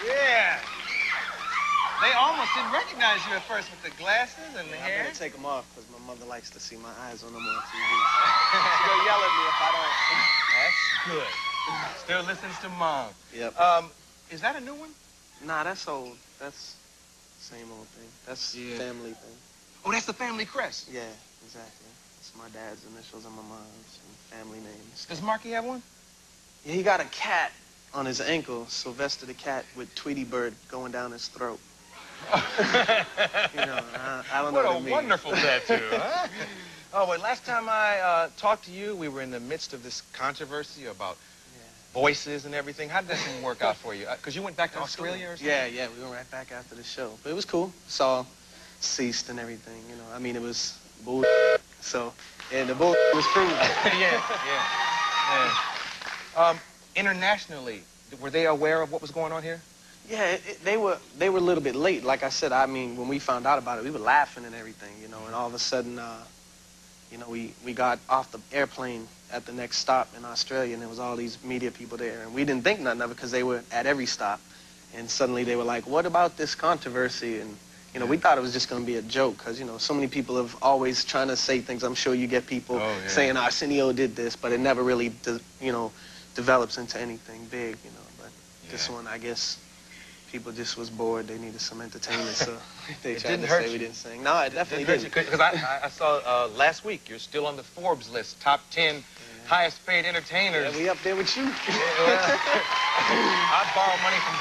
Yeah. They almost didn't recognize you at first with the glasses and the hair. I'm gonna take them off because my mother likes to see my eyes when I'm on TV. She's gonna yell at me if I don't. That's good. Still listens to Mom. Yep. Is that a new one? Nah, that's old. That's the same old thing. That's family thing. Oh, that's the family crest? Yeah, exactly. It's my dad's initials and my mom's and family names. Does Marky have one? Yeah, he got a cat on his ankle, Sylvester the cat with Tweety Bird going down his throat. You know, I don't know what a wonderful tattoo, huh? Oh, well, last time I talked to you, we were in the midst of this controversy about voices and everything. How did that thing work out for you? Because you went back to Australia or something? Yeah, we went right back after the show. But it was cool. It's all ceased and everything, you know. I mean, it was bull. So, and the bull was proven. Yeah. Internationally, were they aware of what was going on here? Yeah, they were a little bit late. Like I said, I mean, when we found out about it, we were laughing and everything, you know, and all of a sudden, you know, we got off the airplane at the next stop in Australia, and there was all these media people there, and we didn't think nothing of it because they were at every stop, and suddenly they were like, what about this controversy? And, you know, we thought it was just going to be a joke because, you know, so many people have always trying to say things. I'm sure you get people saying Arsenio did this, but it never really, you know, develops into anything big, you know, but this one, I guess, people just was bored. They needed some entertainment, so they tried to say we didn't sing. No, it definitely didn't. Because I saw last week you're still on the Forbes list, top 10 highest paid entertainers. Yeah, we up there with you. I borrow money from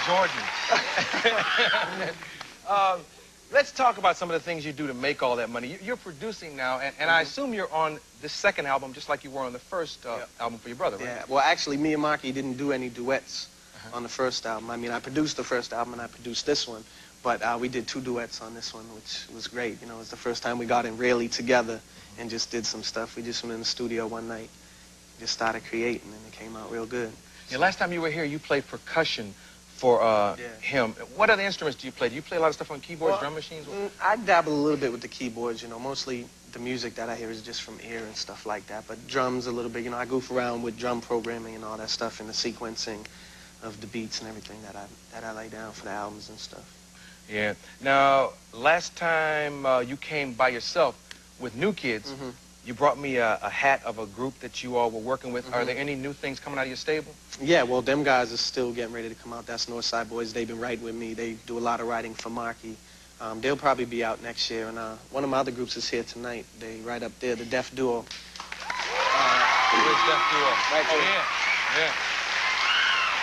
Jordan. Let's talk about some of the things you do to make all that money. You're producing now, and I assume you're on the second album just like you were on the first album for your brother, right? Yeah, well, actually, me and Marky didn't do any duets on the first album. I mean, I produced the first album and I produced this one, but we did 2 duets on this one, which was great. You know, it was the first time we got in really together and just did some stuff. We just went in the studio one night, just started creating, and it came out real good. Yeah, last time you were here, you played percussion for him. What other instruments do you play? Do you play a lot of stuff on keyboards, drum machines? I dabble a little bit with the keyboards, you know. Mostly the music that I hear is just from ear and stuff like that, but drums a little bit. You know, I goof around with drum programming and all that stuff and the sequencing of the beats and everything that I lay down for the albums and stuff. Yeah. Now, last time you came by yourself with New Kids, you brought me a hat of a group that you all were working with. Are there any new things coming out of your stable? Yeah, well, them guys are still getting ready to come out. That's Northside Boys. They've been writing with me. They do a lot of writing for Marky. They'll probably be out next year. And one of my other groups is here tonight. They right up there, the Deaf Duo. Where's Deaf Duo? Right there. Yeah.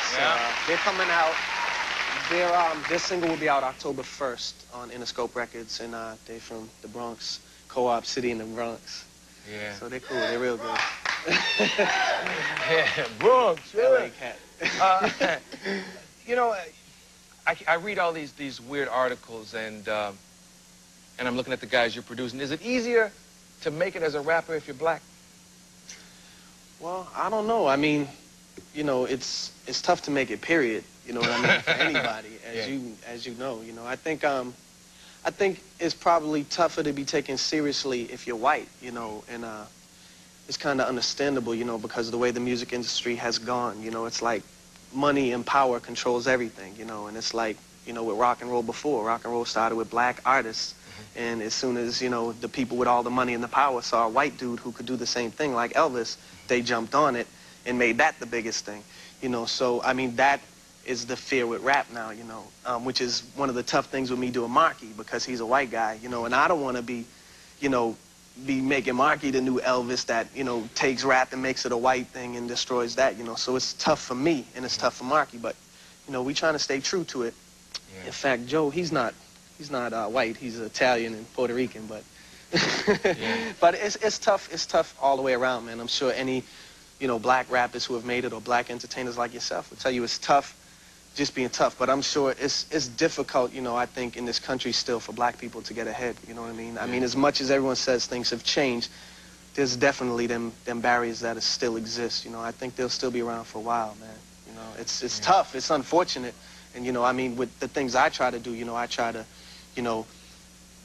So, they're coming out. Their single will be out October 1st on Interscope Records, and they're from the Bronx, Co-op City in the Bronx. Yeah. So they're cool. They're real good. Yeah, Bronx. LA cat. You know, I read all these weird articles, and I'm looking at the guys you're producing. Is it easier to make it as a rapper if you're black? Well, I don't know. I mean, you know, it's tough to make it, period. You know what I mean? For anybody, as you know. You know, I think it's probably tougher to be taken seriously if you're white, you know, and it's kind of understandable, you know, because of the way the music industry has gone. You know, it's like money and power controls everything, you know, and it's like, you know, with rock and roll before. Rock and roll started with black artists, and as soon as, you know, the people with all the money and the power saw a white dude who could do the same thing like Elvis, they jumped on it and made that the biggest thing, you know. So, I mean, that is the fear with rap now, you know, which is one of the tough things with me doing Marky, because he's a white guy, you know, and I don't want to be, you know, be making Marky the new Elvis that, you know, takes rap and makes it a white thing and destroys that, you know. So it's tough for me and it's tough for Marky, but, you know, we trying to stay true to it. Yeah. In fact, Joe, he's not white. He's Italian and Puerto Rican, but but it's tough all the way around, man. I'm sure any, you know, black rappers who have made it or black entertainers like yourself will tell you it's tough, just being tough. But I'm sure it's difficult, you know, I think in this country still for black people to get ahead, you know what I mean? I mean, as much as everyone says things have changed, there's definitely them barriers that still exist, you know. I think they'll still be around for a while, man. You know, it's tough, it's unfortunate. And, you know, I mean, with the things I try to do, you know, I try to, you know,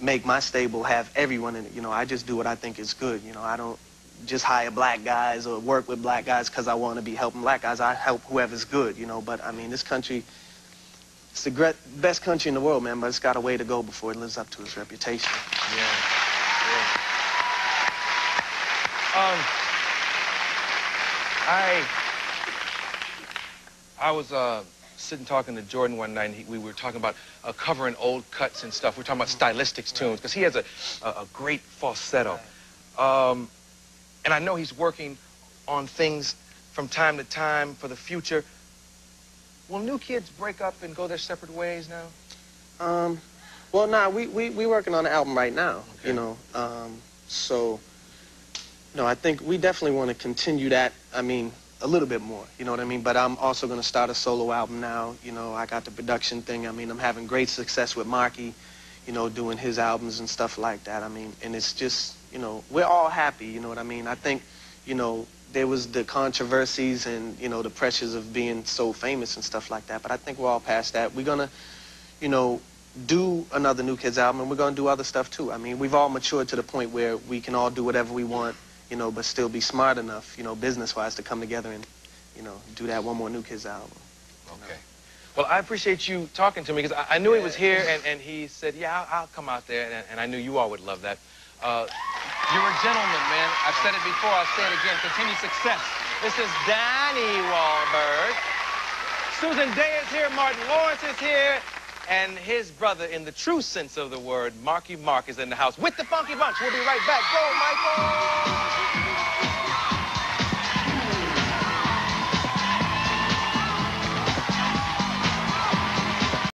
make my stable have everyone in it. You know, I just do what I think is good. You know, I don't just hire black guys or work with black guys because I want to be helping black guys. I help whoever's good, you know. But, I mean, this country, it's the best country in the world, man, but it's got a way to go before it lives up to its reputation. Yeah. I was sitting talking to Jordan one night, and we were talking about covering old cuts and stuff. We were talking about stylistics tunes, because he has a great falsetto. And I know he's working on things from time to time for the future. Will New Kids break up and go their separate ways now? Well, nah, we working on an album right now, okay. you know. So, no, I think we definitely want to continue that, I mean, a little bit more, you know what I mean? But I'm also going to start a solo album now, you know. I got the production thing. I mean, I'm having great success with Marky, you know, doing his albums and stuff like that. I mean, and it's just, you know, we're all happy, you know what I mean? I think, you know, there was the controversies and, you know, the pressures of being so famous and stuff like that, but I think we're all past that. We're going to, you know, do another New Kids album, and we're going to do other stuff too. I mean, we've all matured to the point where we can all do whatever we want, you know, but still be smart enough, you know, business-wise, to come together and, you know, do that one more New Kids album. Okay. Well, I appreciate you talking to me, because I knew he was here, and he said, yeah, I'll come out there, and I knew you all would love that. You're a gentleman, man. I've said it before, I'll say it again. Continued success. This is Donnie Wahlberg. Susan Day is here, Martin Lawrence is here, and his brother, in the true sense of the word, Marky Mark, is in the house with the Funky Bunch. We'll be right back. Go, Michael!